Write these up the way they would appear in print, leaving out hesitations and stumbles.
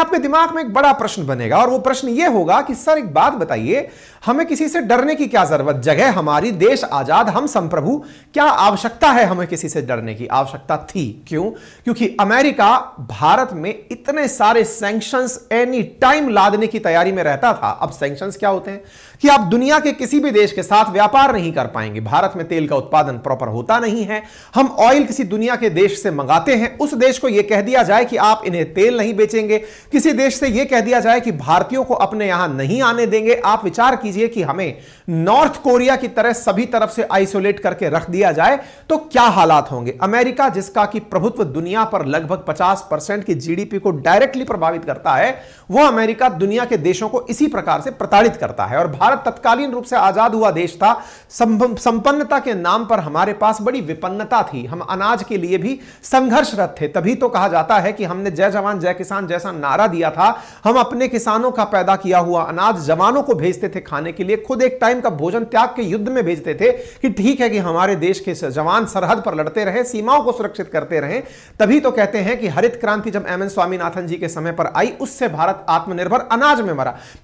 आपके दिमाग में एक बड़ा प्रश्न बनेगा और वो प्रश्न ये होगा कि सर एक बात बताइए, हमें किसी से डरने की क्या जरूरत, जगह हमारी, देश आजाद, हम संप्रभु, क्या आवश्यकता है हमें किसी से डरने की? आवश्यकता थी। क्यों? क्योंकि अमेरिका भारत में इतने सारे सैंक्शंस एनी टाइम लादने की तैयारी में रहता था। अब सैंक्शंस क्या होते हैं कि आप दुनिया के किसी भी देश के साथ व्यापार नहीं कर पाएंगे। भारत में तेल का उत्पादन प्रॉपर होता नहीं है, हम ऑयल किसी दुनिया के देश से मंगाते हैं, उस देश को यह कह दिया जाए कि आप इन्हें तेल नहीं बेचेंगे, किसी देश से यह कह दिया जाए कि भारतीयों को अपने यहां नहीं आने देंगे। आप विचार कीजिए कि हमें नॉर्थ कोरिया की तरह सभी तरफ से आइसोलेट करके रख दिया जाए तो क्या हालात होंगे। अमेरिका जिसका कि प्रभुत्व दुनिया पर लगभग 50% की जीडीपी को डायरेक्टली प्रभावित करता है, वो अमेरिका दुनिया के देशों को इसी प्रकार से प्रताड़ित करता है। और भारत तत्कालीन रूप से आजाद हुआ देश था, संपन्नता के नाम पर हमारे पास बड़ी विपन्नता थी, हम अनाज के लिए भी संघर्षरत थे। तभी तो कहा जाता है कि हमने जय जवान जय किसान जैसा नारा दिया था, हम अपने किसानों का पैदा किया हुआ अनाज जवानों को भेजते थे खाने के लिए, खुद एक टाइम का भोजन त्याग के युद्ध में भेजते थे कि ठीक है कि हमारे देश के जवान सरहद पर लड़ते रहे, सीमाओं को सुरक्षित करते रहे। तभी तो कहते हैं कि हरित क्रांति जब एम एन स्वामीनाथन जी के समय पर आई, उससे भारत आत्मनिर्भर अनाज में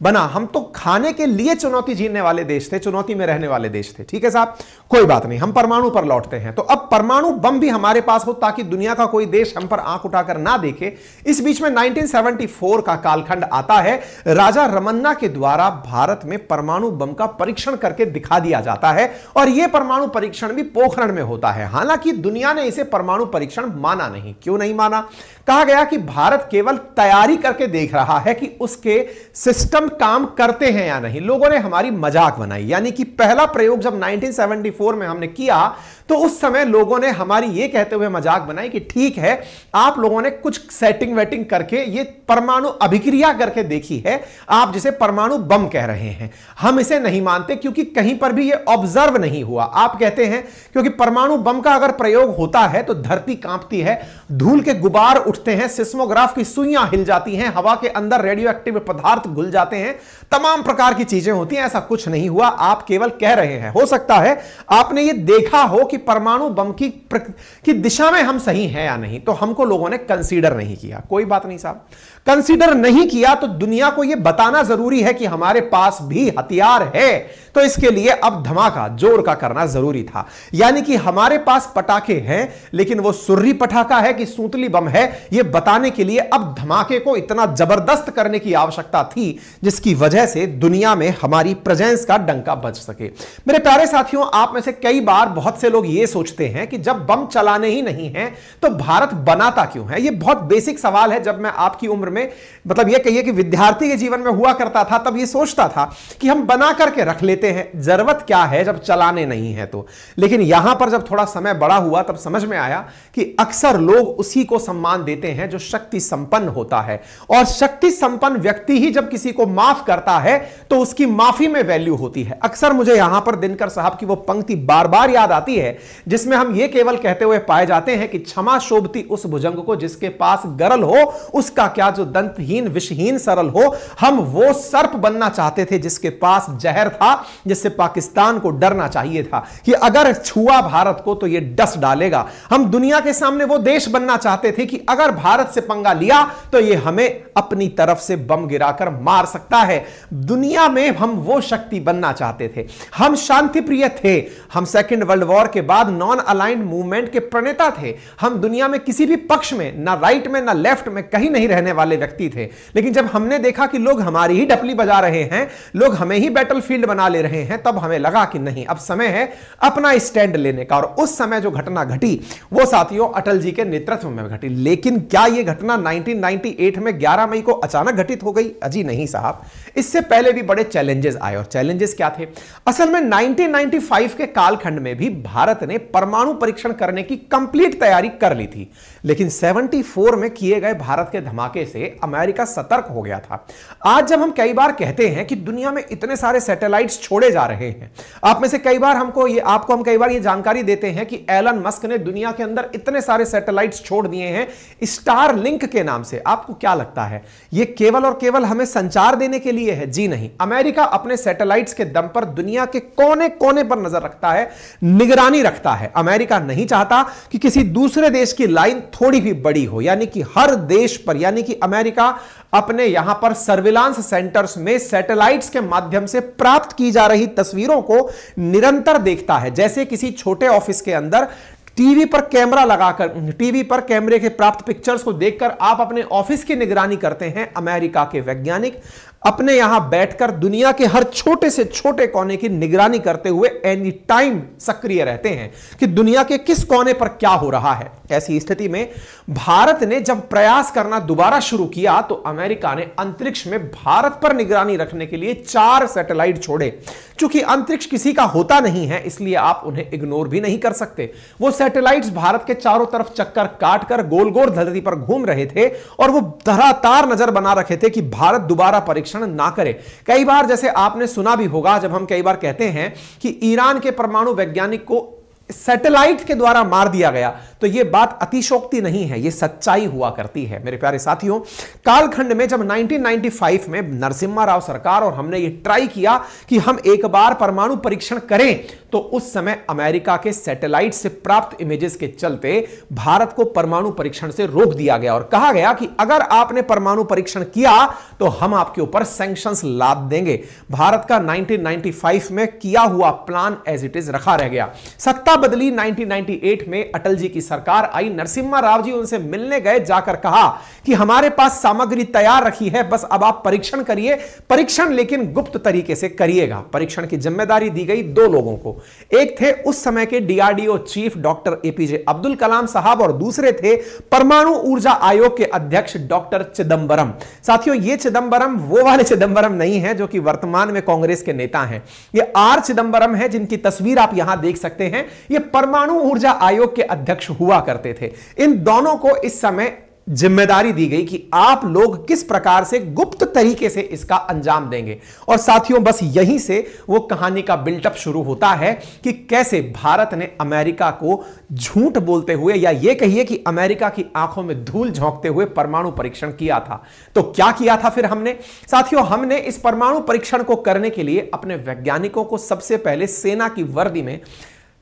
बना। हम तो खाने के लिए चुनौती जीतने वाले देश थे, चुनौती में रहने वाले देश थे। ठीक है साहब, कोई बात नहीं, हम परमाणु पर लौटते हैं। तो अब परमाणु बम भी हमारे पास हो ताकि दुनिया का कोई देश हम पर आंख उठाकर ना देखे। इस बीच में 1974 का कालखंड आता है, राजा रमन्ना के द्वारा भारत में परमाणु बम का परीक्षण करके दिखा दिया जाता है और यह परमाणु परीक्षण भी पोखरण में होता है। हालांकि दुनिया ने इसे परमाणु परीक्षण माना नहीं। क्यों नहीं माना? कहा गया कि भारत केवल तैयारी करके देख रहा है कि उसके सिस्टम काम करते हैं या नहीं। लोगों ने हमारी मजाक बनाई, यानी कि पहला प्रयोग जब 1974 में हमने किया तो उस समय लोगों ने हमारी ये कहते हुए मजाक बनाई कि ठीक है, आप लोगों ने कुछ सेटिंग वेटिंग करके ये परमाणु अभिक्रिया करके देखी है, आप जिसे परमाणु बम कह रहे हैं। हम इसे नहीं मानते क्योंकि कहीं पर भी ये ऑब्जर्व नहीं हुआ। आप कहते हैं क्योंकि परमाणु बम का अगर प्रयोग होता है तो धरती कांपती है, धूल के गुबार उठते हैं, सिस्मोग्राफ की सुइयां हिल जाती हैं, हवा के अंदर रेडियो एक्टिव पदार्थ घुल जाते हैं, तमाम प्रकार की चीजें होती हैं। ऐसा कुछ नहीं हुआ, आप केवल कह रहे हैं। हो सकता है आपने ये देखा हो कि परमाणु बम की दिशा में हम सही हैं या नहीं, तो हमको लोगों ने कंसीडर नहीं किया। कोई बात नहीं साहब, कंसीडर नहीं किया तो दुनिया को यह बताना जरूरी है कि हमारे पास भी हथियार है, तो इसके लिए अब धमाका जोर का करना जरूरी था। यानी कि हमारे पास पटाखे हैं, लेकिन वो सुर्री पटाखा है कि सूतली बम है, यह बताने के लिए अब धमाके को इतना जबरदस्त करने की आवश्यकता थी जिसकी वजह से दुनिया में हमारी प्रेजेंस का डंका बज सके। मेरे प्यारे साथियों, आप में से कई बार बहुत से लोग यह सोचते हैं कि जब बम चलाने ही नहीं है तो भारत बनाता क्यों है। यह बहुत बेसिक सवाल है। जब मैं आपकी उम्र में, मतलब यह कहिए कि विद्यार्थी के जीवन में हुआ करता था, तब यह सोचता था कि हम बना करके रख लेते हैं, जरूरत क्या है जब चलाने नहीं है तो। लेकिन यहां पर जब थोड़ा समय बड़ा हुआ तब समझ में आया कि अक्सर लोग उसी को सम्मान देते हैं जो शक्ति संपन्न होता है, और शक्ति संपन्न व्यक्ति ही जब किसी को माफ करता है तो उसकी माफी में वैल्यू होती है। अक्सर मुझे यहां पर दिनकर साहब की वो पंक्ति बार बार याद आती है जिसमें हम ये केवल कहते हुए पाए जाते हैं कि क्षमा शोभती उस भुजंग को जिसके पास गरल हो, उसका क्या जो दंतहीन विषहीन सरल हो। हम वो सर्प बनना चाहते थे जिसके पास जहर था, जिससे पाकिस्तान को डरना चाहिए था कि अगर छुआ भारत को तो ये डस डालेगा। हम दुनिया के सामने वो देश बनना चाहते थे कि अगर भारत से पंगा लिया तो ये हमें अपनी तरफ से बम गिराकर मार सकता है। दुनिया में हम वो शक्ति बनना चाहते थे, हम शांति प्रिय थे, हम सेकेंड वर्ल्ड वॉर के बाद नॉन अलाइंड मूवमेंट के प्रणेता थे। हम दुनिया में किसी भी पक्ष में, ना राइट में ना लेफ्ट में, कहीं नहीं रहने वाले व्यक्ति थे। लेकिन जब हमने देखा कि लोग हमारी ही डपली बजा रहे हैं, लोग हमें ही बैटलफील्ड बना ले रहे हैं, तब हमें लगा कि नहीं, अब समय है अपना स्टैंड लेने का। और उस समय जो घटना घटी वो साथियों अटल जी के नेतृत्व में घटी। लेकिन क्या यह घटना 1998 में 11 मई को अचानक घटित हो गई? अजी नहीं साहब, इससे पहले भी बड़े चैलेंजेस आए। और चैलेंजेस क्या थे? असल में 1995 के कालखंड में भी भारत ने परमाणु परीक्षण करने की कंप्लीट तैयारी कर ली थी, लेकिन 74 में किए गए भारत के धमाके से अमेरिका सतर्क हो गया था। आज जब हम कई बार कहते हैं कि दुनिया में इतने सारे सैटेलाइट्स छोड़े जा रहे हैं, आप में से कई बार हम कई बार ये जानकारी देते हैं कि एलन मस्क ने दुनिया के अंदर इतने सारे सैटेलाइट्स छोड़ दिए हैं स्टार लिंक के नाम से। आपको क्या लगता है ये केवल और केवल हमें संचार देने के लिए है? जी नहीं, अमेरिका अपने सैटेलाइट्स के दम पर दुनिया के कोने कोने पर नजर रखता है, निगरानी रखता है। अमेरिका नहीं चाहता कि किसी दूसरे देश की लाइन थोड़ी भी बड़ी हो, यानी कि हर देश पर, यानी कि अमेरिका अपने यहां पर सर्विलांस सेंटर्स में सैटेलाइट्स के माध्यम से प्राप्त की जा रही तस्वीरों को निरंतर देखता है। जैसे किसी छोटे ऑफिस के अंदर टीवी पर कैमरा लगाकर, टीवी पर कैमरे के प्राप्त पिक्चर्स को देखकर आप अपने ऑफिस की निगरानी करते हैं, अमेरिका के वैज्ञानिक अपने यहां बैठकर दुनिया के हर छोटे से छोटे कोने की निगरानी करते हुए एनी टाइम सक्रिय रहते हैं कि दुनिया के किस कोने पर क्या हो रहा है। ऐसी स्थिति में भारत ने जब प्रयास करना दोबारा शुरू किया तो अमेरिका ने अंतरिक्ष में भारत पर निगरानी रखने के लिए 4 सैटेलाइट छोड़े। चूंकि अंतरिक्ष किसी का होता नहीं है, इसलिए आप उन्हें इग्नोर भी नहीं कर सकते। वो सैटेलाइट्स भारत के चारों तरफ चक्कर काटकर गोल गोल धरती पर घूम रहे थे और वो धरातार नजर बना रखे थे कि भारत दोबारा परीक्षण ना करे। कई बार जैसे आपने सुना भी होगा, जब हम कई बार कहते हैं कि ईरान के परमाणु वैज्ञानिक को सैटेलाइट के द्वारा मार दिया गया, तो यह बात अतिशोक्ति नहीं है, यह सच्चाई हुआ करती है। मेरे प्यारे साथियों, कालखंड में जब 1995 में नरसिम्हा राव सरकार और हमने यह ट्राई किया कि हम एक बार परमाणु परीक्षण करें, तो उस समय अमेरिका के सैटेलाइट से प्राप्त इमेजेस के चलते भारत को परमाणु परीक्षण से रोक दिया गया और कहा गया कि अगर आपने परमाणु परीक्षण किया तो हम आपके ऊपर सैंक्शंस लाद देंगे। भारत का 1995 में किया हुआ प्लान एज इट इज रखा रह गया। सत्ता बदली 1998 में अटल जी की सरकार आई, नरसिम्हा राव जी उनसे मिलने गए, जाकर कहा कि हमारे पास सामग्री तैयार रखी है, बस अब आप परीक्षण करिए, परीक्षण लेकिन गुप्त तरीके से करिएगा। परीक्षण की जिम्मेदारी दी गई 2 लोगों को, एक थे उस समय के DRDO chief doctor APJ Abdul Kalam साहब और दूसरे थे परमाणु ऊर्जा आयोग के अध्यक्ष डॉक्टर चिदंबरम। साथियों, ये चिदंबरम वो वाले चिदंबरम नहीं है जो कि वर्तमान में कांग्रेस के नेता हैं, ये आर चिदंबरम है जिनकी तस्वीर आप यहां देख सकते हैं। ये परमाणु ऊर्जा आयोग के अध्यक्ष हुआ करते थे। इन दोनों को इस समय जिम्मेदारी दी गई कि आप लोग किस प्रकार से गुप्त तरीके से इसका अंजाम देंगे। और साथियों, बस यहीं से वो कहानी का बिल्टअप शुरू होता है कि कैसे भारत ने अमेरिका को झूठ बोलते हुए, या ये कहिए कि अमेरिका की आंखों में धूल झोंकते हुए परमाणु परीक्षण किया था। तो क्या किया था फिर हमने? साथियों, हमने इस परमाणु परीक्षण को करने के लिए अपने वैज्ञानिकों को सबसे पहले सेना की वर्दी में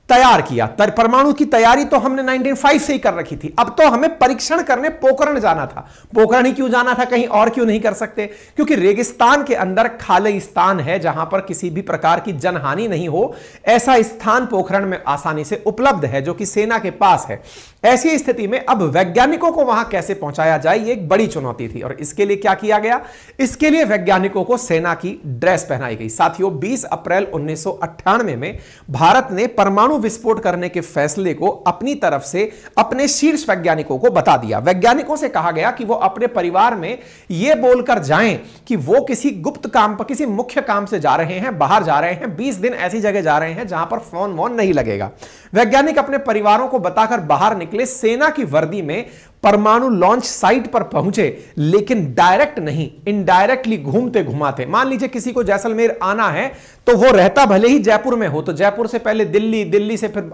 तैयार किया। परमाणु की तैयारी तो हमने 1995 से ही कर रखी थी। अब तो हमें परीक्षण करने पोखरण जाना था। पोखरण ही क्यों जाना था, कहीं और क्यों नहीं कर सकते? क्योंकि रेगिस्तान के अंदर खालिस्तान है जहां पर किसी भी प्रकार की जनहानि नहीं हो, ऐसा स्थान पोखरण में आसानी से उपलब्ध है जो कि सेना के पास है। ऐसी स्थिति में अब वैज्ञानिकों को वहां कैसे पहुंचाया जाए, यह एक बड़ी चुनौती थी। और इसके लिए क्या किया गया? इसके लिए वैज्ञानिकों को सेना की ड्रेस पहनाई गई। साथियों, 20 अप्रैल 1998 में भारत ने परमाणु विस्फोट करने के फैसले को अपनी तरफ से अपने शीर्ष वैज्ञानिकों को बता दिया। वैज्ञानिकों से कहा गया कि वो अपने परिवार में यह बोलकर जाएं कि वो किसी गुप्त काम पर, किसी मुख्य काम से जा रहे हैं, बाहर जा रहे हैं, 20 दिन ऐसी जगह जा रहे हैं जहां पर फोन वोन नहीं लगेगा। वैज्ञानिक अपने परिवारों को बताकर बाहर निकले, सेना की वर्दी में परमाणु लॉन्च साइट पर पहुंचे, लेकिन डायरेक्ट नहीं, इनडायरेक्टली घूमते घुमाते। मान लीजिए किसी को जैसलमेर आना है तो वो रहता भले ही जयपुर में हो, तो जयपुर से पहले दिल्ली, दिल्ली से फिर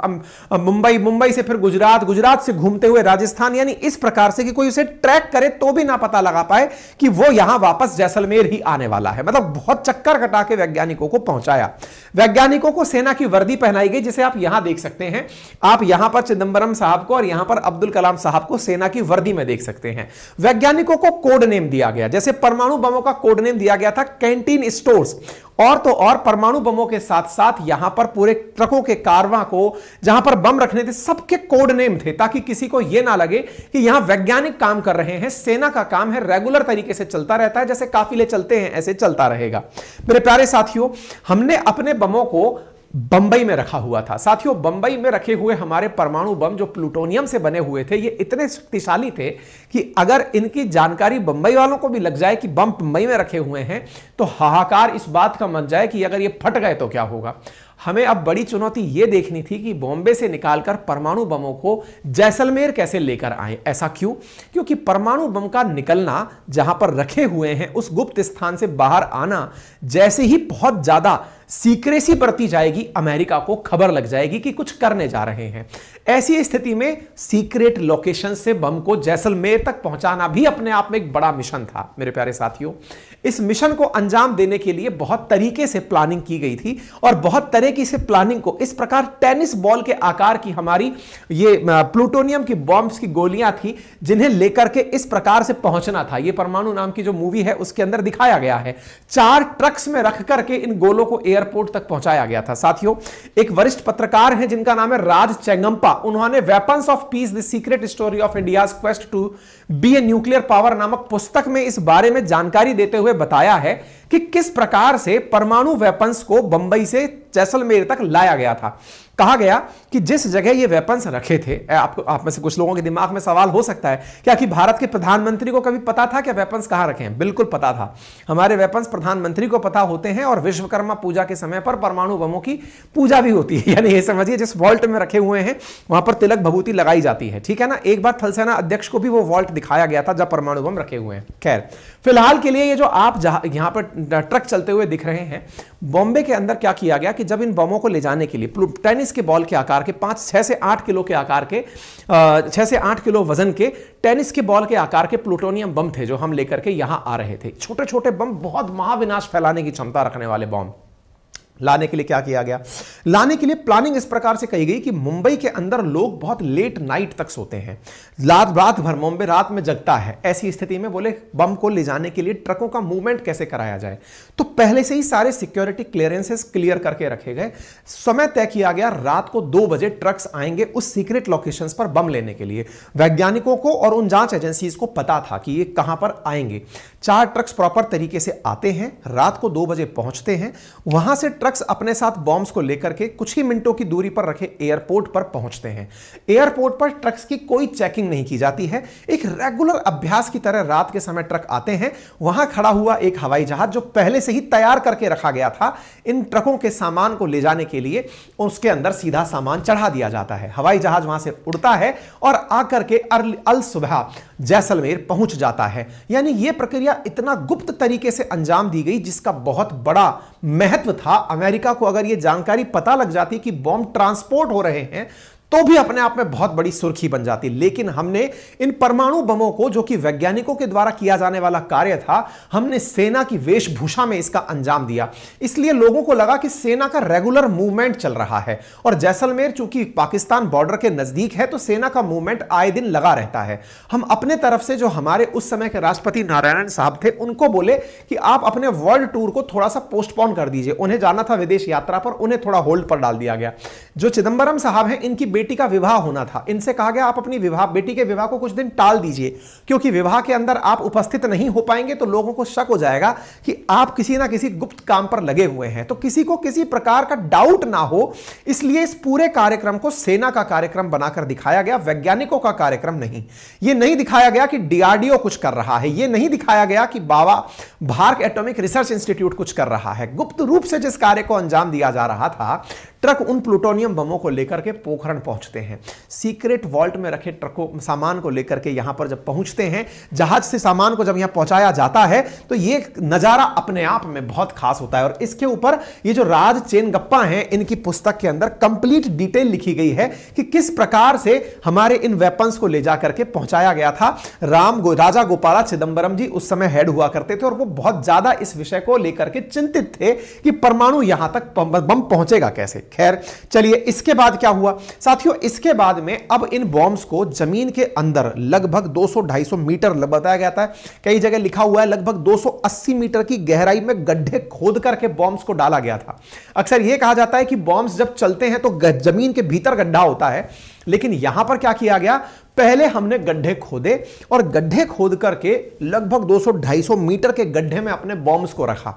मुंबई, मुंबई से फिर गुजरात, गुजरात से घूमते हुए राजस्थान, यानी इस प्रकार से कि कोई उसे ट्रैक करे तो भी ना पता लगा पाए कि वो यहां वापस जैसलमेर ही आने वाला है। मतलब बहुत चक्कर कटा के वैज्ञानिकों को पहुंचाया। वैज्ञानिकों को सेना की वर्दी पहनाई गई, जिसे आप यहां देख सकते हैं। आप यहां पर चिदंबरम साहब को और यहां पर अब्दुल कलाम साहब को सेना की वर्दी में देख सकते हैं। वैज्ञानिकों को कोड नेम दिया गया, जैसे परमाणु बमों का कोड नेम दिया गया था कैंटीन स्टोर्स, और तो और परमाणु बमों के साथ साथ यहां पर पूरे ट्रकों के कारवां को, जहां पर बम रखने थे, सबके कोड नेम थे, ताकि किसी को यह ना लगे कि यहां वैज्ञानिक काम कर रहे हैं। सेना का काम है, रेगुलर तरीके से चलता रहता है, जैसे काफिले चलते हैं ऐसे चलता रहेगा। मेरे प्यारे साथियों, हमने अपने बमों को बंबई में रखा हुआ था। साथियों, बंबई में रखे हुए हमारे परमाणु बम जो प्लूटोनियम से बने हुए थे, ये इतने शक्तिशाली थे कि अगर इनकी जानकारी बंबई वालों को भी लग जाए कि बम बंबई में रखे हुए हैं, तो हाहाकार इस बात का मच जाए कि अगर ये फट गए तो क्या होगा। हमें अब बड़ी चुनौती यह देखनी थी कि बॉम्बे से निकालकर परमाणु बमों को जैसलमेर कैसे लेकर आए। ऐसा क्यों? क्योंकि परमाणु बम का निकलना, जहां पर रखे हुए हैं उस गुप्त स्थान से बाहर आना, जैसे ही बहुत ज्यादा सीक्रेसी बरती जाएगी, अमेरिका को खबर लग जाएगी कि कुछ करने जा रहे हैं। ऐसी स्थिति में सीक्रेट लोकेशन से बम को जैसलमेर तक पहुंचाना भी अपने आप में एक बड़ा मिशन था मेरे प्यारे साथियों। इस मिशन को अंजाम देने के लिए बहुत तरीके से प्लानिंग की गई थी और बहुत तरह की से प्लानिंग को इस प्रकार टेनिस बॉल के आकार की हमारी ये प्लूटोनियम की बॉम्ब्स की गोलियां थी जिन्हें लेकर के इस प्रकार से पहुंचना था। ये परमाणु नाम की जो मूवी है उसके अंदर दिखाया गया है। 4 ट्रक्स में रख करके इन गोलों को एयरपोर्ट तक पहुंचाया गया था। साथियों, एक वरिष्ठ पत्रकार हैं जिनका नाम है राज चेंगम्पा, उन्होंने weapons of peace the secret story of India's quest to be a nuclear power नामक पुस्तक में इस बारे में जानकारी देते हुए बताया है कि किस प्रकार से परमाणु वेपन्स को बंबई से जैसलमेर तक लाया गया था। कहा गया कि जिस जगह ये वेपन्स रखे थे, आप में से कुछ लोगों के दिमाग में सवाल हो सकता है क्या कि भारत के प्रधानमंत्री को कभी पता था क्या वेपन्स कहां रखे हैं? बिल्कुल पता था। हमारे वेपन्स प्रधानमंत्री को पता होते हैं और विश्वकर्मा पूजा के समय पर परमाणु बमों की पूजा भी होती है। यानी ये समझिए जिस वॉल्ट में रखे हुए हैं वहां पर तिलक भभूति लगाई जाती है, ठीक है ना। एक बार थल सेना अध्यक्ष को भी वो वॉल्ट दिखाया गया था जब परमाणु बम रखे हुए हैं। खैर, फिलहाल के लिए ये जो आप यहां पर ट्रक चलते हुए दिख रहे हैं, बॉम्बे के अंदर क्या किया गया कि जब इन बमों को ले जाने के लिए टेनिस के बॉल के आकार के 6 से 8 किलो के आकार के 6 से 8 किलो वजन के टेनिस के बॉल के आकार के प्लूटोनियम बम थे जो हम लेकर के यहां आ रहे थे। छोटे छोटे बम, बहुत महाविनाश फैलाने की क्षमता रखने वाले बम लाने के लिए क्या किया गया? लाने के लिए प्लानिंग इस प्रकार से कही गई कि मुंबई के अंदर लोग बहुत लेट नाइट तक सोते हैं, रात भर मुंबई रात में जगता है। ऐसी स्थिति में बोले बम को ले जाने के लिए ट्रकों का मूवमेंट कैसे कराया जाए, तो पहले से ही सारे सिक्योरिटी क्लियरेंसेस क्लियर करके रखे गए। समय तय किया गया, रात को 2 बजे ट्रक्स आएंगे उस सीक्रेट लोकेशंस पर बम लेने के लिए। वैज्ञानिकों को और उन जांच एजेंसीज को पता था कि ये कहां पर आएंगे। 4 ट्रक्स प्रॉपर तरीके से आते हैं, रात को 2 बजे पहुंचते हैं, वहां से ट्रक्स अपने साथ बॉम्ब्स को लेकर के कुछ ही मिनटों की दूरी पर रखे एयरपोर्ट पर पहुंचते हैं। एयरपोर्ट पर ट्रक्स की कोई चेकिंग नहीं की जाती है। एक रेगुलर अभ्यास की तरह रात के समय ट्रक आते हैं, वहां खड़ा हुआ एक हवाई जहाज जो पहले से ही तैयार करके रखा गया था इन ट्रकों के सामान को ले जाने के लिए, उसके अंदर सीधा सामान चढ़ा दिया जाता है। हवाई जहाज वहां से उड़ता है और आकर के अल सुबह जैसलमेर पहुंच जाता है। यानी यह प्रक्रिया इतना गुप्त तरीके से अंजाम दी गई जिसका बहुत बड़ा महत्व था। अमेरिका को अगर यह जानकारी पता लग जाती कि बॉम्ब ट्रांसपोर्ट हो रहे हैं तो भी अपने आप में बहुत बड़ी सुर्खी बन जाती। लेकिन हमने इन परमाणु बमों को, जो कि वैज्ञानिकों के द्वारा किया जाने वाला कार्य था, हमने सेना की वेशभूषा में इसका अंजाम दिया। इसलिए लोगों को लगा कि सेना का रेगुलर मूवमेंट चल रहा है और जैसलमेर चूंकि पाकिस्तान बॉर्डर के नजदीक है तो सेना का मूवमेंट आए दिन लगा रहता है। हम अपने तरफ से जो हमारे उस समय के राष्ट्रपति नारायणन साहब थे उनको बोले कि आप अपने वर्ल्ड टूर को थोड़ा सा पोस्टपोन कर दीजिए। उन्हें जाना था विदेश यात्रा पर, उन्हें थोड़ा होल्ड पर डाल दिया गया। जो चिदंबरम साहब हैं, इनकी बेटी का विवाह होना था, इनसे कहा गया आप अपनी बेटी के विवाह को कुछ दिन टाल दीजिए, क्योंकि विवाह के अंदर आप उपस्थित नहीं हो पाएंगे तो लोगों को शक हो जाएगा कि आप किसी ना किसी गुप्त काम पर लगे हुए हैं, तो किसी को किसी प्रकार का डाउट ना हो। इसलिए इस पूरे कार्यक्रम को सेना का कार्यक्रम बनाकर दिखाया गया, वैज्ञानिकों का कार्यक्रम नहीं। यह नहीं दिखाया गया कि डीआरडीओ कुछ कर रहा है, यह नहीं दिखाया गया कि बाबा भारत एटॉमिक रिसर्च इंस्टीट्यूट कुछ कर रहा है। गुप्त रूप से जिस कार्य को अंजाम दिया जा रहा था, ट्रक उन प्लूटोनियम बमों को लेकर के पोखरण पहुंचते हैं। सीक्रेट वॉल्ट में रखे ट्रकों सामान को लेकर के यहां पर जब पहुंचते हैं, जहाज से सामान को जब यहां पहुंचाया जाता है तो यह नजारा अपने आप में बहुत खास होता है। और इसके ऊपर ये जो राज चेंगप्पा हैं, इनकी पुस्तक के अंदर कंप्लीट डिटेल लिखी गई है कि किस प्रकार से हमारे इन वेपन्स को ले जाकर के पहुंचाया गया था। राजा गोपाला चिदंबरम जी उस समय हेड हुआ करते थे और वो बहुत ज्यादा इस विषय को लेकर के चिंतित थे कि परमाणु यहां तक बम पहुंचेगा कैसे। खैर चलिए, इसके बाद क्या हुआ साथियों? इसके बाद में अब इन बॉम्ब्स को जमीन के अंदर लगभग 200-250 मीटर बताया गया था, कई जगह लिखा हुआ है लगभग 280 मीटर की गहराई में गड्ढे खोद करके बॉम्ब्स को डाला गया था। अक्सर यह कहा जाता है कि बॉम्ब्स जब चलते हैं तो जमीन के भीतर गड्ढा होता है, लेकिन यहां पर क्या किया गया, पहले हमने गड्ढे खोदे और गड्ढे खोद करके लगभग 200-250 मीटर के गड्ढे में अपने बॉम्ब्स को रखा,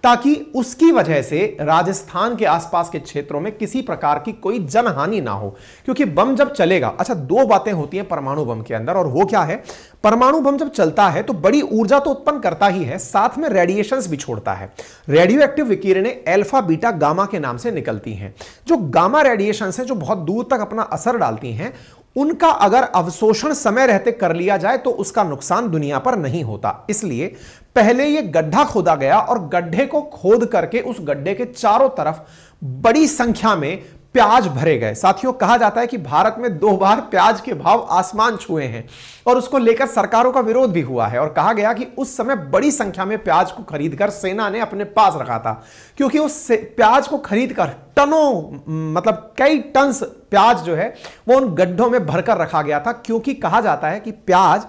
ताकि उसकी वजह से राजस्थान के आसपास के क्षेत्रों में किसी प्रकार की कोई जनहानि ना हो। क्योंकि बम जब चलेगा, अच्छा 2 बातें होती हैं परमाणु बम के अंदर, और वो क्या है, परमाणु बम जब चलता है तो बड़ी ऊर्जा तो उत्पन्न करता ही है, साथ में रेडिएशंस भी छोड़ता है। रेडियो एक्टिव विकिरणें अल्फा बीटा गामा के नाम से निकलती हैं। जो गामा रेडिएशंस हैं जो बहुत दूर तक अपना असर डालती हैं, उनका अगर अवशोषण समय रहते कर लिया जाए तो उसका नुकसान दुनिया पर नहीं होता। इसलिए पहले यह गड्ढा खोदा गया और गड्ढे को खोद करके उस गड्ढे के चारों तरफ बड़ी संख्या में प्याज भरे गए। साथियों, कहा जाता है कि भारत में 2 बार प्याज के भाव आसमान छुए हैं और उसको लेकर सरकारों का विरोध भी हुआ है और कहा गया कि उस समय बड़ी संख्या में प्याज को खरीदकर सेना ने अपने पास रखा था, क्योंकि उस प्याज को खरीदकर टनों, मतलब कई टन प्याज जो है वो उन गड्ढों में भरकर रखा गया था, क्योंकि कहा जाता है कि प्याज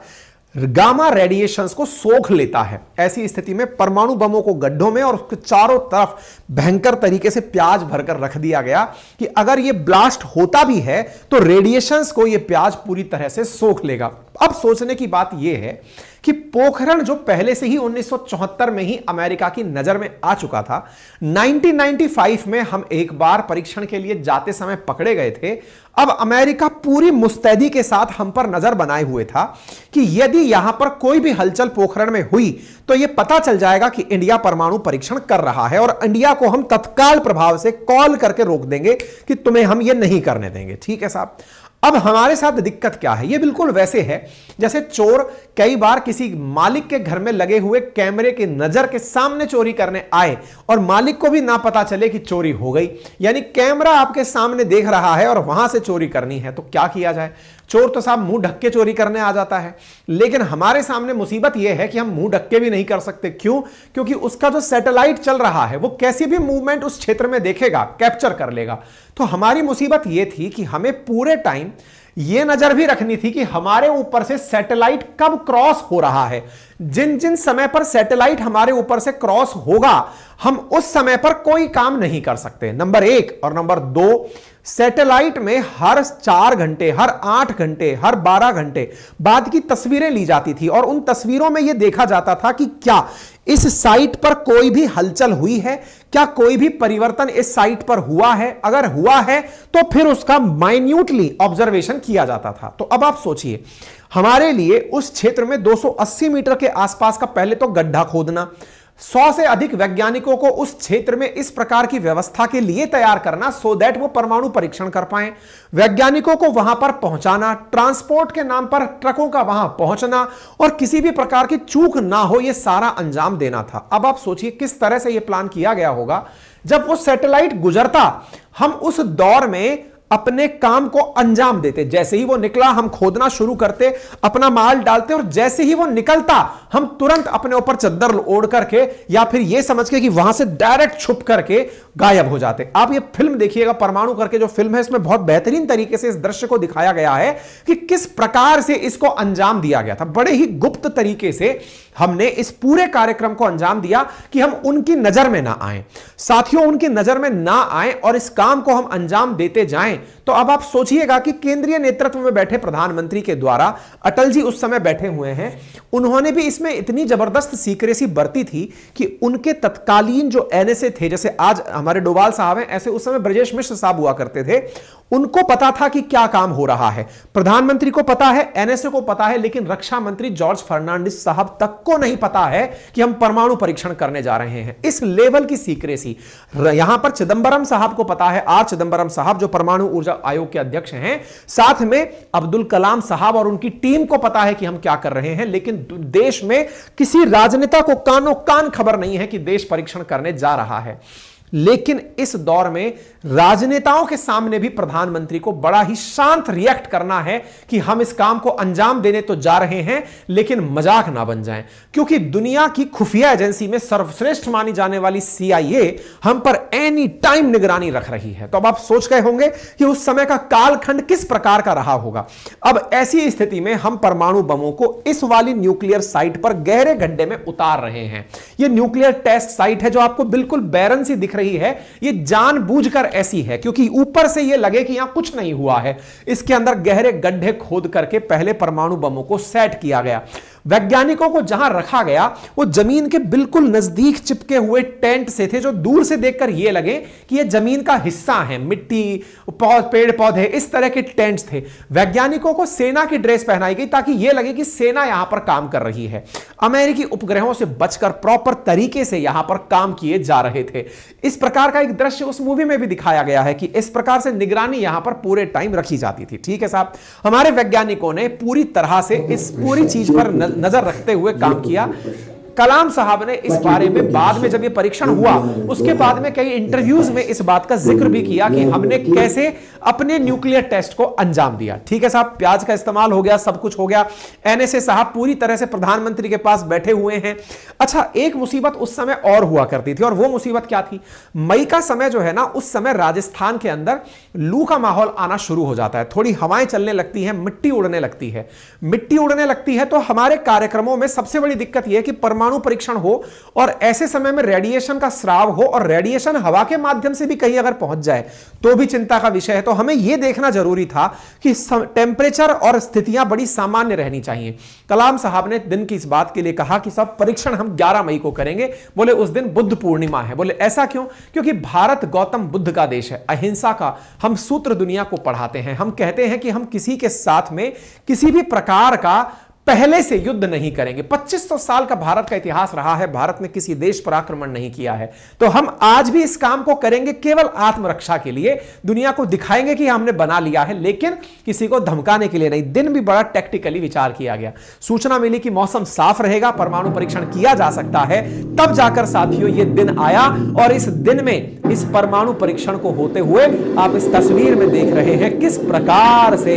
गामा रेडिएशंस को सोख लेता है। ऐसी स्थिति में परमाणु बमों को गड्ढों में और उसके चारों तरफ भयंकर तरीके से प्याज भरकर रख दिया गया कि अगर यह ब्लास्ट होता भी है तो रेडिएशंस को यह प्याज पूरी तरह से सोख लेगा। अब सोचने की बात यह है कि पोखरण जो पहले से ही 1974 में ही अमेरिका की नजर में आ चुका था, 1995 में हम एक बार परीक्षण के लिए जाते समय पकड़े गए थे। अब अमेरिका पूरी मुस्तैदी के साथ हम पर नजर बनाए हुए था कि यदि यहां पर कोई भी हलचल पोखरण में हुई तो यह पता चल जाएगा कि इंडिया परमाणु परीक्षण कर रहा है और इंडिया को हम तत्काल प्रभाव से कॉल करके रोक देंगे कि तुम्हें हम यह नहीं करने देंगे। ठीक है साहब। अब हमारे साथ दिक्कत क्या है? यह बिल्कुल वैसे है जैसे चोर कई बार किसी मालिक के घर में लगे हुए कैमरे की नजर के सामने चोरी करने आए और मालिक को भी ना पता चले कि चोरी हो गई, यानी कैमरा आपके सामने देख रहा है और वहां से चोरी करनी है। तो क्या किया जाए? चोर तो साहब मुंह ढक के चोरी करने आ जाता है, लेकिन हमारे सामने मुसीबत यह है कि हम मुंह ढक के भी नहीं कर सकते। क्यों? क्योंकि उसका जो सैटेलाइट चल रहा है वो कैसी भी मूवमेंट उस क्षेत्र में देखेगा, कैप्चर कर लेगा। तो हमारी मुसीबत यह थी कि हमें पूरे टाइम यह नजर भी रखनी थी कि हमारे ऊपर से सैटेलाइट कब क्रॉस हो रहा है। जिन जिन समय पर सैटेलाइट हमारे ऊपर से क्रॉस होगा हम उस समय पर कोई काम नहीं कर सकते, नंबर 1। और नंबर 2, सैटेलाइट में हर 4 घंटे, हर 8 घंटे, हर 12 घंटे बाद की तस्वीरें ली जाती थी और उन तस्वीरों में यह देखा जाता था कि क्या इस साइट पर कोई भी हलचल हुई है, क्या कोई भी परिवर्तन इस साइट पर हुआ है। अगर हुआ है तो फिर उसका माइन्यूटली ऑब्जर्वेशन किया जाता था। तो अब आप सोचिए, हमारे लिए उस क्षेत्र में 280 मीटर के आसपास का पहले तो गड्ढा खोदना, 100 से अधिक वैज्ञानिकों को उस क्षेत्र में इस प्रकार की व्यवस्था के लिए तैयार करना सो दैट वो परमाणु परीक्षण कर पाए, वैज्ञानिकों को वहां पर पहुंचाना, ट्रांसपोर्ट के नाम पर ट्रकों का वहां पहुंचना और किसी भी प्रकार की चूक ना हो, यह सारा अंजाम देना था। अब आप सोचिए किस तरह से यह प्लान किया गया होगा। जब वो सैटेलाइट गुजरता हम उस दौर में अपने काम को अंजाम देते, जैसे ही वो निकला हम खोदना शुरू करते, अपना माल डालते और जैसे ही वो निकलता हम तुरंत अपने ऊपर चद्दर ओढ़ करके या फिर ये समझ के कि वहां से डायरेक्ट छुप करके गायब हो जाते। आप ये फिल्म देखिएगा, परमाणु करके जो फिल्म है, इसमें बहुत बेहतरीन तरीके से इस दृश्य को दिखाया गया है कि किस प्रकार से इसको अंजाम दिया गया था। बड़े ही गुप्त तरीके से हमने इस पूरे कार्यक्रम को अंजाम दिया कि हम उनकी नजर में ना आए। साथियों, उनकी नजर में ना आए और इस काम को हम अंजाम देते जाएं। तो अब आप सोचिएगा कि केंद्रीय नेतृत्व में बैठे प्रधानमंत्री के द्वारा, अटल जी उस समय बैठे हुए हैं, उन्होंने भी इसमें इतनी जबरदस्त सीक्रेसी बरती थी कि उनके तत्कालीन जो एनएसए थे, जैसे आज हमारे डोभाल साहब हैं, ऐसे उस समय ब्रजेश मिश्र साहब हुआ करते थे, उनको पता था कि क्या काम हो रहा है। प्रधानमंत्री को पता है, एनएसए को पता है, लेकिन रक्षा मंत्री जॉर्ज फर्नांडिस साहब तक को नहीं पता है कि हम परमाणु परीक्षण करने जा रहे हैं। इस लेवल की सीक्रेसी यहां पर चिदंबरम साहब को पता है, आर चिदंबरम साहब जो परमाणु ऊर्जा आयोग के अध्यक्ष हैं, साथ में अब्दुल कलाम साहब और उनकी टीम को पता है कि हम क्या कर रहे हैं, लेकिन देश में किसी राजनेता को कानो कान खबर नहीं है कि देश परीक्षण करने जा रहा है। लेकिन इस दौर में राजनेताओं के सामने भी प्रधानमंत्री को बड़ा ही शांत रिएक्ट करना है कि हम इस काम को अंजाम देने तो जा रहे हैं, लेकिन मजाक ना बन जाए, क्योंकि दुनिया की खुफिया एजेंसी में सर्वश्रेष्ठ मानी जाने वाली CIA हम पर एनी टाइम निगरानी रख रही है। तो अब आप सोच गए होंगे कि उस समय का कालखंड किस प्रकार का रहा होगा। अब ऐसी स्थिति में हम परमाणु बमों को इस वाली न्यूक्लियर साइट पर गहरे गड्ढे में उतार रहे हैं। यह न्यूक्लियर टेस्ट साइट है जो आपको बिल्कुल बैरन सी दिख रही है, यह जानबूझकर ऐसी है क्योंकि ऊपर से यह लगे कि यहां कुछ नहीं हुआ है। इसके अंदर गहरे गड्ढे खोद करके पहले परमाणु बमों को सेट किया गया। वैज्ञानिकों को जहां रखा गया वो जमीन के बिल्कुल नजदीक चिपके हुए टेंट से थे, जो दूर से देखकर यह लगे कि यह जमीन का हिस्सा है, मिट्टी, पेड़ पौधे, इस तरह के टेंट्स थे। वैज्ञानिकों को सेना की ड्रेस पहनाई गई ताकि यह लगे कि सेना यहां पर काम कर रही है। अमेरिकी उपग्रहों से बचकर प्रॉपर तरीके से यहां पर काम किए जा रहे थे। इस प्रकार का एक दृश्य उस मूवी में भी दिखाया गया है कि इस प्रकार से निगरानी यहां पर पूरे टाइम रखी जाती थी। ठीक है साहब, हमारे वैज्ञानिकों ने पूरी तरह से इस पूरी चीज पर नजर रखते हुए काम किया। कलाम साहब ने इस बारे में बाद में जब ये परीक्षण हुआ उसके बाद में कई इंटरव्यूज में इस बात का जिक्र भी किया कि हमने कैसे अपने न्यूक्लियर टेस्ट को अंजाम दिया। ठीक है साहब, प्याज का इस्तेमाल हो गया, सब कुछ हो गया। एनएसए साहब पूरी तरह से प्रधानमंत्री के पास बैठे हुए हैं। अच्छा, एक मुसीबत उस समय और हुआ करती थी, और वो मुसीबत क्या थी? मई का समय जो है ना, उस समय राजस्थान के अंदर लू का माहौल आना शुरू हो जाता है, थोड़ी हवाएं चलने लगती हैं, मिट्टी उड़ने लगती है। मिट्टी उड़ने लगती है तो हमारे कार्यक्रमों में सबसे बड़ी दिक्कत यह है कि परमाणु परीक्षण हो और ऐसे समय में रेडिएशन का स्राव हो, और रेडिएशन हवा के माध्यम से भी कहीं अगर पहुंच जाए तो भी चिंता का विषय है। तो हमें यह देखना जरूरी था कि टेंपरेचर और स्थितियां बड़ी सामान्य रहनी चाहिए। कलाम साहब ने दिन की इस बात के लिए कहा कि सब परीक्षण हम 11 मई को करेंगे। बोले उस दिन बुद्ध पूर्णिमा है। बोले ऐसा क्यों? क्योंकि भारत गौतम बुद्ध का देश है, अहिंसा का हम सूत्र दुनिया को पढ़ाते हैं। हम कहते हैं कि हम किसी के साथ में किसी भी प्रकार का पहले से युद्ध नहीं करेंगे। 2500 साल का भारत का इतिहास रहा है, भारत ने किसी देश पर आक्रमण नहीं किया है। तो हम आज भी इस काम को करेंगे केवल आत्मरक्षा के लिए, दुनिया को दिखाएंगे कि हमने बना लिया है, लेकिन किसी को धमकाने के लिए नहीं। दिन भी बड़ा टैक्टिकली विचार किया गया। सूचना मिली कि मौसम साफ रहेगा, परमाणु परीक्षण किया जा सकता है, तब जाकर साथियों यह दिन आया। और इस दिन में इस परमाणु परीक्षण को होते हुए आप इस तस्वीर में देख रहे हैं किस प्रकार से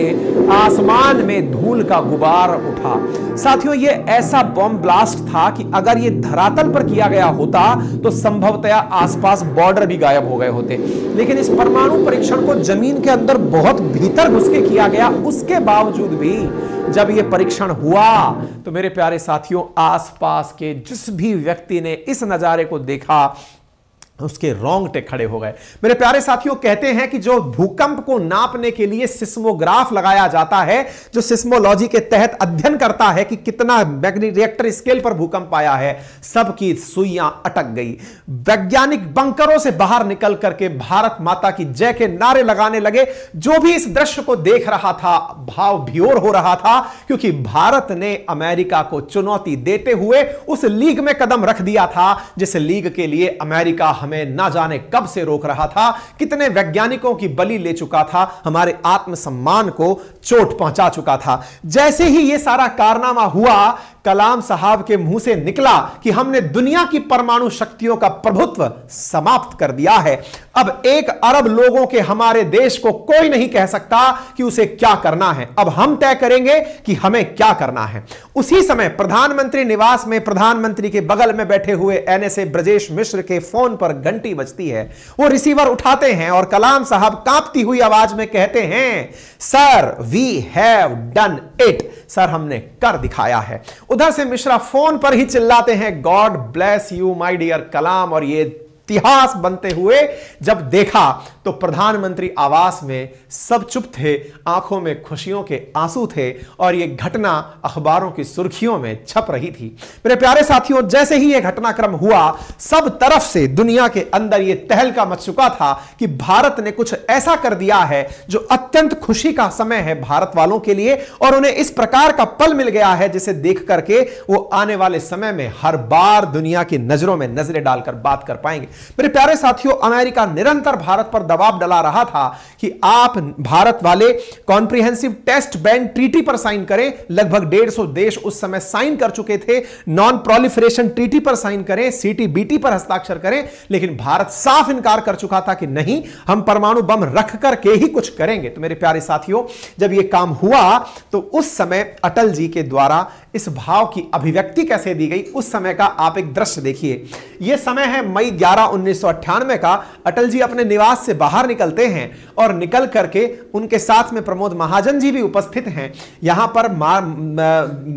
आसमान में धूल का गुबार उठा। साथियों, यह ऐसा बॉम्ब ब्लास्ट था कि अगर यह धरातल पर किया गया होता तो संभवतया आसपास बॉर्डर भी गायब हो गए होते। लेकिन इस परमाणु परीक्षण को जमीन के अंदर बहुत भीतर घुस के किया गया। उसके बावजूद भी जब यह परीक्षण हुआ तो मेरे प्यारे साथियों, आसपास के जिस भी व्यक्ति ने इस नजारे को देखा उसके रोंगटे खड़े हो गए। मेरे प्यारे साथियों, कहते हैं कि जो भूकंप को नापने के लिए सिस्मोग्राफ लगाया जाता है, जो सिस्मोलॉजी के तहत अध्ययन करता है कि कितना रिएक्टर स्केल पर भूकंप आया है, सबकी सुइयां अटक गई। वैज्ञानिक बंकरों से बाहर निकल करके भारत माता की जय के नारे लगाने लगे। जो भी इस दृश्य को देख रहा था भाव विभोर हो रहा था, क्योंकि भारत ने अमेरिका को चुनौती देते हुए उस लीग में कदम रख दिया था जिस लीग के लिए अमेरिका हमें ना जाने कब से रोक रहा था, कितने वैज्ञानिकों की बलि ले चुका था, हमारे आत्मसम्मान को चोट पहुंचा चुका था। जैसे ही यह सारा कारनामा हुआ, कलाम साहब के मुंह से निकला कि हमने दुनिया की परमाणु शक्तियों का प्रभुत्व समाप्त कर दिया है। अब 1 अरब लोगों के हमारे देश को कोई नहीं कह सकता कि उसे क्या करना है। अब हम तय करेंगे कि हमें क्या करना है। उसी समय प्रधानमंत्री निवास में प्रधानमंत्री के बगल में बैठे हुए एनएसए ब्रजेश मिश्र के फोन पर घंटी बजती है। वो रिसीवर उठाते हैं और कलाम साहब कांपती हुई आवाज में कहते हैं, sir we have done it. Sir, हमने कर दिखाया है। उधर से मिश्रा फोन पर ही चिल्लाते हैं, God bless you my dear Kalam. और ये इतिहास बनते हुए जब देखा तो प्रधानमंत्री आवास में सब चुप थे, आंखों में खुशियों के आंसू थे, और यह घटना अखबारों की सुर्खियों में छप रही थी। मेरे प्यारे साथियों, जैसे ही यह घटनाक्रम हुआ, सब तरफ से दुनिया के अंदर यह तहलका मच चुका था कि भारत ने कुछ ऐसा कर दिया है जो अत्यंत खुशी का समय है भारत वालों के लिए, और उन्हें इस प्रकार का पल मिल गया है जिसे देख करके वो आने वाले समय में हर बार दुनिया की नजरों में नजरें डालकर बात कर पाएंगे। मेरे प्यारे साथियों, अमेरिका निरंतर भारत पर दबाव डाला रहा था कि आप भारत वाले कॉम्प्रिहेंसिव टेस्ट बैन ट्रीटी पर साइन करें। लगभग 150 देश उस समय साइन कर चुके थे। नॉन प्रोलिफरेशन ट्रीटी पर साइन करें, सीटीबीटी पर हस्ताक्षर करें, लेकिन भारत साफ इनकार कर चुका था कि नहीं, हम परमाणु बम रख करके ही कुछ करेंगे। तो मेरे प्यारे साथियों, जब यह काम हुआ तो उस समय अटल जी के द्वारा इस भाव की अभिव्यक्ति कैसे दी गई, उस समय का आप एक दृश्य देखिए। यह समय है मई 11, 1998 का। अटल जी अपने निवास से बाहर निकलते हैं और निकल करके उनके साथ में प्रमोद महाजन जी भी उपस्थित हैं। यहां पर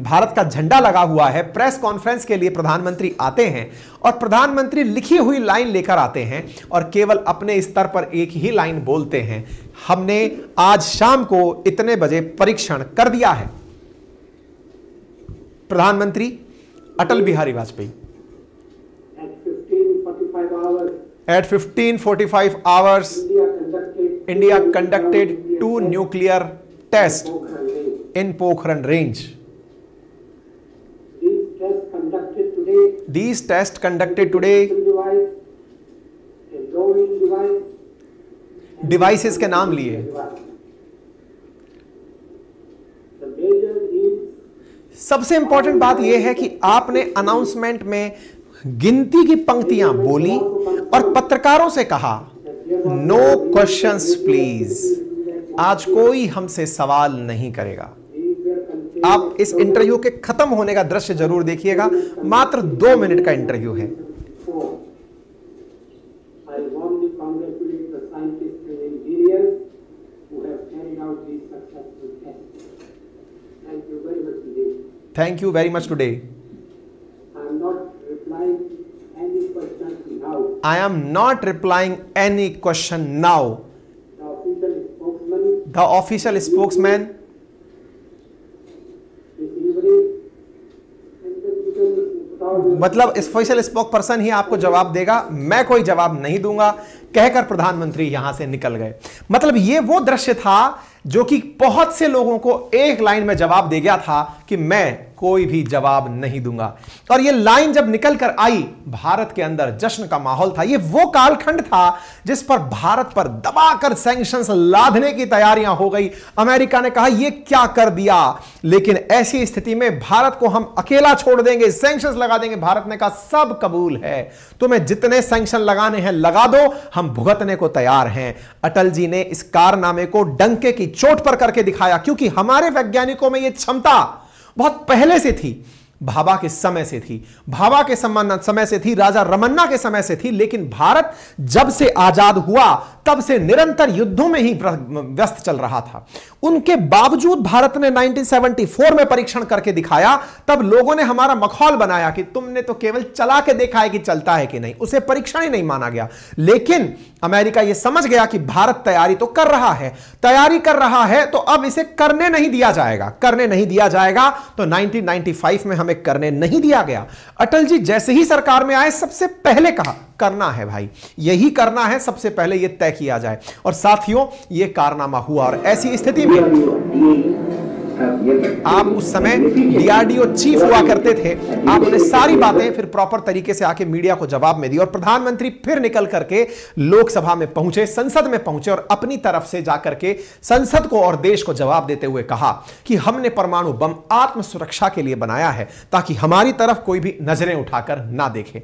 भारत का झंडा लगा हुआ है। प्रेस कॉन्फ्रेंस के लिए प्रधानमंत्री आते हैं और प्रधानमंत्री लिखी हुई लाइन लेकर आते हैं और केवल अपने स्तर पर एक ही लाइन बोलते हैं, हमने आज शाम को इतने बजे परीक्षण कर दिया है। प्रधानमंत्री Atal Bihari Vajpayee. At 15:45 hours, India conducted 2 nuclear tests in Pokhran range. These tests conducted today. Devices के नाम लिए। सबसे इंपॉर्टेंट बात यह है कि आपने अनाउंसमेंट में गिनती की पंक्तियां बोली और पत्रकारों से कहा नो क्वेश्चंस प्लीज, आज कोई हमसे सवाल नहीं करेगा। आप इस इंटरव्यू के खत्म होने का दृश्य जरूर देखिएगा, मात्र 2 मिनट का इंटरव्यू है। Thank you very much today. I am not replying any question now. The official spokesman. मतलब ऑफिशियल स्पोक पर्सन ही आपको जवाब देगा, मैं कोई जवाब नहीं दूंगा, कहकर प्रधानमंत्री यहां से निकल गए। मतलब ये वो दृश्य था जो कि बहुत से लोगों को एक लाइन में जवाब दे गया था कि मैं कोई भी जवाब नहीं दूंगा। और ये लाइन जब निकल कर आई, भारत के अंदर जश्न का माहौल था। ये वो कालखंड था जिस पर भारत पर दबाकर सैंक्शंस लादने की तैयारियां हो गई। अमेरिका ने कहा ये क्या कर दिया, लेकिन ऐसी स्थिति में भारत को हम अकेला छोड़ देंगे, सैंक्शंस लगा देंगे। भारत ने कहा सब कबूल है, तुम्हें जितने सैंक्शन लगाने हैं लगा दो, हम भुगतने को तैयार हैं। अटल जी ने इस कारनामे को डंके की चोट पर करके दिखाया, क्योंकि हमारे वैज्ञानिकों में यह क्षमता बहुत पहले से थी, भाभा के समय से थी, भाभा के समय से थी, राजा रमन्ना के समय से थी। लेकिन भारत जब से आजाद हुआ तब से निरंतर युद्धों में ही व्यस्त चल रहा था। उनके बावजूद भारत ने 1974 में परीक्षण करके दिखाया। तब लोगों ने हमारा मखौल बनाया कि तुमने तो केवल चला के देखा है कि चलता है कि नहीं, उसे परीक्षण ही नहीं माना गया। लेकिन अमेरिका यह समझ गया कि भारत तैयारी तो कर रहा है, तैयारी कर रहा है, तो अब इसे करने नहीं दिया जाएगा, करने नहीं दिया जाएगा। तो 1995 में हमें करने नहीं दिया गया। अटल जी जैसे ही सरकार में आए, सबसे पहले कहा करना है भाई, यही करना है, सबसे पहले यह तय किया जाए। और साथियों यह कारनामा हुआ। और ऐसी स्थिति में आप उस समय डीआरडीओ चीफ हुआ करते थे, आपने सारी बातें फिर प्रॉपर तरीके से आके मीडिया को जवाब में दी। और प्रधानमंत्री फिर निकल करके लोकसभा में पहुंचे, संसद में पहुंचे और अपनी तरफ से जाकर के संसद को और देश को जवाब देते हुए कहा कि हमने परमाणु बम आत्म सुरक्षा के लिए बनाया है, ताकि हमारी तरफ कोई भी नजरें उठाकर ना देखे।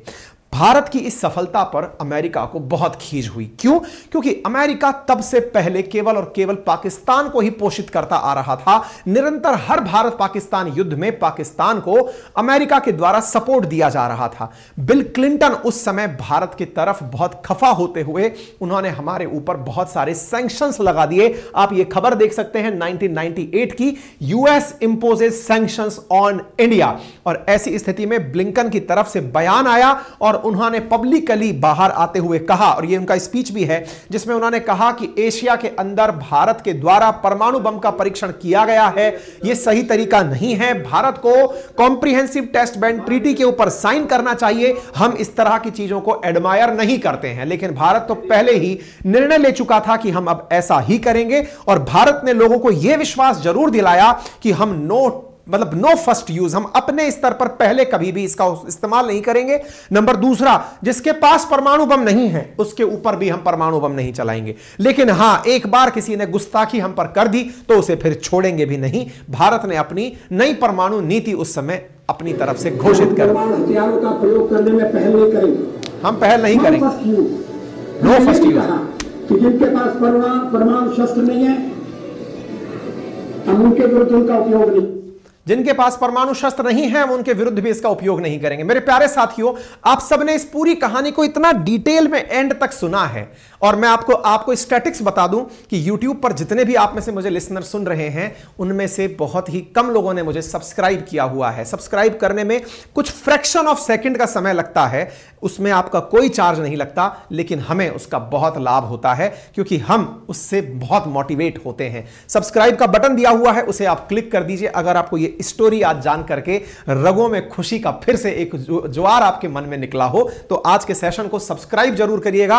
भारत की इस सफलता पर अमेरिका को बहुत खीज हुई। क्यों? क्योंकि अमेरिका तब से पहले केवल और केवल पाकिस्तान को ही पोषित करता आ रहा था। निरंतर हर भारत पाकिस्तान युद्ध में पाकिस्तान को अमेरिका के द्वारा सपोर्ट दिया जा रहा था। बिल क्लिंटन उस समय भारत की तरफ बहुत खफा होते हुए उन्होंने हमारे ऊपर बहुत सारे सैंक्शंस लगा दिए। आप ये खबर देख सकते हैं 1998 की, US imposes sanctions on India. और ऐसी स्थिति में ब्लिंकन की तरफ से बयान आया और उन्होंने पब्लिकली बाहर आते हुए कहा, और यह उनका स्पीच भी है जिसमें उन्होंने कहा कि एशिया के अंदर भारत के द्वारा परमाणु बम का परीक्षण किया गया है, यह सही तरीका नहीं है। भारत को कॉम्प्रिहेंसिव टेस्ट बैंड ट्रीटी के ऊपर साइन करना चाहिए। हम इस तरह की चीजों को एडमायर नहीं करते हैं, लेकिन भारत तो पहले ही निर्णय ले चुका था कि हम अब ऐसा ही करेंगे। और भारत ने लोगों को यह विश्वास जरूर दिलाया कि हम नो फर्स्ट यूज, हम अपने स्तर पर पहले कभी भी इसका इस्तेमाल नहीं करेंगे। नंबर दूसरा, जिसके पास परमाणु बम नहीं है उसके ऊपर भी हम परमाणु बम नहीं चलाएंगे। लेकिन हां, एक बार किसी ने गुस्ताखी हम पर कर दी तो उसे फिर छोड़ेंगे भी नहीं। भारत ने अपनी नई परमाणु नीति उस समय अपनी तरफ से घोषित कर, हथियारों का प्रयोग करने में पहल नहीं करेंगे, हम पहल नहीं करेंगे। No first use. जिनके पास परमाणु शस्त्र नहीं है हम उनके विरुद्ध उनका उपयोग नहीं, जिनके पास परमाणु शस्त्र नहीं है हम उनके विरुद्ध भी इसका उपयोग नहीं करेंगे। मेरे प्यारे साथियों, आप सबने इस पूरी कहानी को इतना डिटेल में एंड तक सुना है और मैं आपको स्टैटिक्स बता दूं कि YouTube पर जितने भी आप में से मुझे लिसनर सुन रहे हैं, उनमें से बहुत ही कम लोगों ने मुझे सब्सक्राइब किया हुआ है। सब्सक्राइब करने में कुछ फ्रैक्शन ऑफ सेकंड का समय लगता है, उसमें आपका कोई चार्ज नहीं लगता, लेकिन हमें उसका बहुत लाभ होता है क्योंकि हम उससे बहुत मोटिवेट होते हैं। सब्सक्राइब का बटन दिया हुआ है, उसे आप क्लिक कर दीजिए। अगर आपको ये स्टोरी आज जान करके रगों में खुशी का फिर से एक ज्वार आपके मन में निकला हो, तो आज के सेशन को सब्सक्राइब जरूर करिएगा।